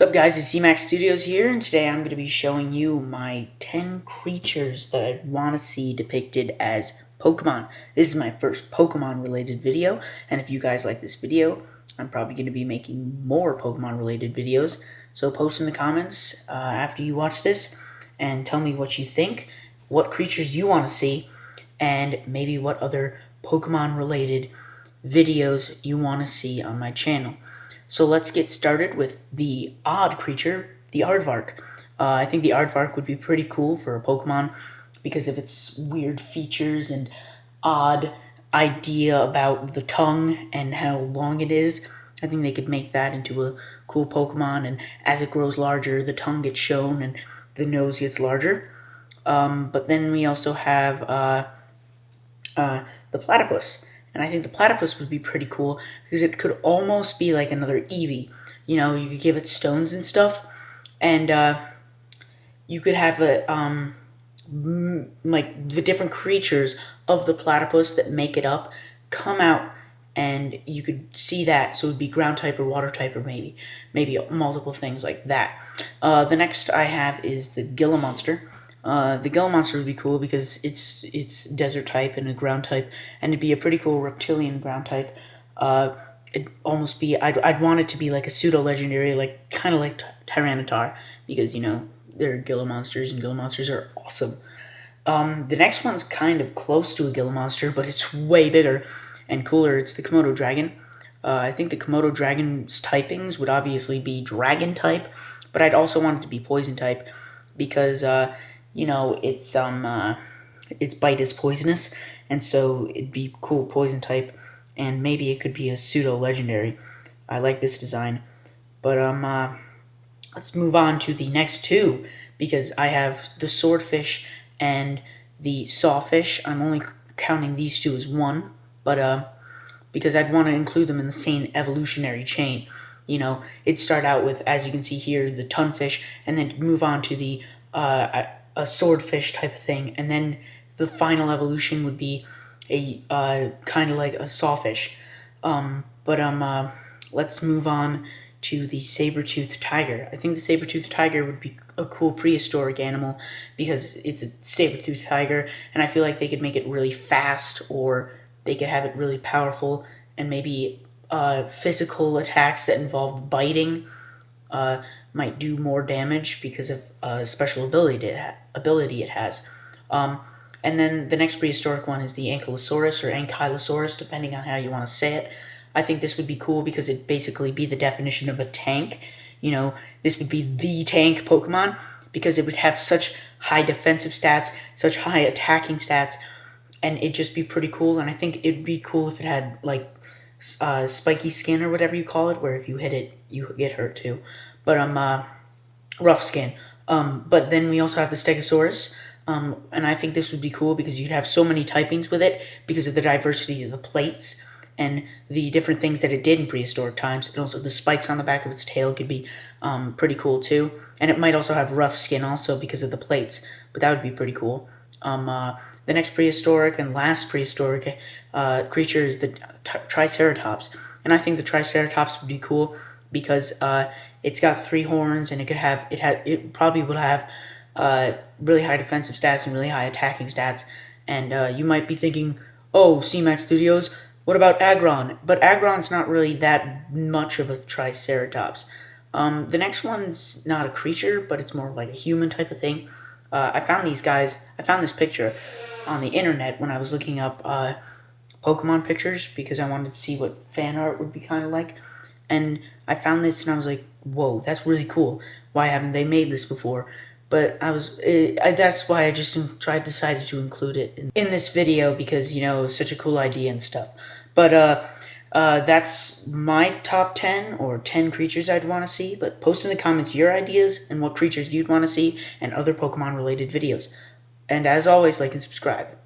Sup guys, it's CMAX Studios here, and today I'm going to be showing you my 10 creatures that I want to see depicted as Pokemon. This is my first Pokemon related video, and if you guys like this video, I'm probably going to be making more Pokemon related videos. So post in the comments after you watch this, and tell me what you think, what creatures you want to see, and maybe what other Pokemon related videos you want to see on my channel. So let's get started with the odd creature, the Aardvark. I think the Aardvark would be pretty cool for a Pokemon because of its weird features and odd idea about the tongue and how long it is. I think they could make that into a cool Pokemon, and as it grows larger, the tongue gets shown and the nose gets larger. But then we also have the Platypus. And I think the Platypus would be pretty cool because it could almost be like another Eevee. You know, you could give it stones and stuff, and you could have it like the different creatures of the Platypus that make it up come out, and you could see that. So it would be ground type or water type, or maybe multiple things like that. The next I have is the Gila Monster. The Gila Monster would be cool because it's desert type and a ground type, and it'd be a pretty cool reptilian ground type. It'd almost be, I'd want it to be like a pseudo-legendary, like kind of like Tyranitar, because, you know, they're Gila Monsters, and Gila Monsters are awesome. The next one's kind of close to a Gila Monster, but it's way bigger and cooler. It's the Komodo Dragon. I think the Komodo Dragon's typings would obviously be Dragon type, but I'd also want it to be Poison type because, you know, its bite is poisonous, and so it'd be cool Poison type, and maybe it could be a pseudo-legendary. I like this design. But let's move on to the next two, because I have the Swordfish and the Sawfish. I'm only counting these two as one, but because I'd want to include them in the same evolutionary chain. You know, it'd start out with, as you can see here, the Tunfish, and then move on to the a swordfish type of thing, and then the final evolution would be a kind of like a sawfish. Let's move on to the saber-toothed tiger. I think the saber-toothed tiger would be a cool prehistoric animal because it's a saber-toothed tiger, and I feel like they could make it really fast, or they could have it really powerful, and maybe physical attacks that involve biting might do more damage because of special ability it has. And then the next prehistoric one is the Ankylosaurus or Ankylosaurus, depending on how you want to say it. I think this would be cool because it'd basically be the definition of a tank. You know, this would be the tank Pokemon because it would have such high defensive stats, such high attacking stats, and it'd just be pretty cool. And I think it'd be cool if it had, like, spiky skin or whatever you call it, where if you hit it, you get hurt too. But rough skin. But then we also have the Stegosaurus, and I think this would be cool because you'd have so many typings with it because of the diversity of the plates and the different things that it did in prehistoric times. And also the spikes on the back of its tail could be pretty cool too. And it might also have rough skin also because of the plates, but that would be pretty cool. The next prehistoric and last prehistoric creature is the Triceratops, and I think the Triceratops would be cool because it's got 3 horns, and it probably would have really high defensive stats and really high attacking stats. And you might be thinking, oh, CMAX Studios, what about Aggron? But Aggron's not really that much of a Triceratops. The next one's not a creature, but it's more like a human type of thing. I found this picture on the internet when I was looking up Pokemon pictures because I wanted to see what fan art would be kind of like. And I found this and I was like, whoa, that's really cool. Why haven't they made this before? But that's why I just decided to include it in this video because, you know, it was such a cool idea and stuff. But that's my top 10 or 10 creatures I'd want to see. But post in the comments your ideas and what creatures you'd want to see and other Pokemon related videos. And as always, like and subscribe.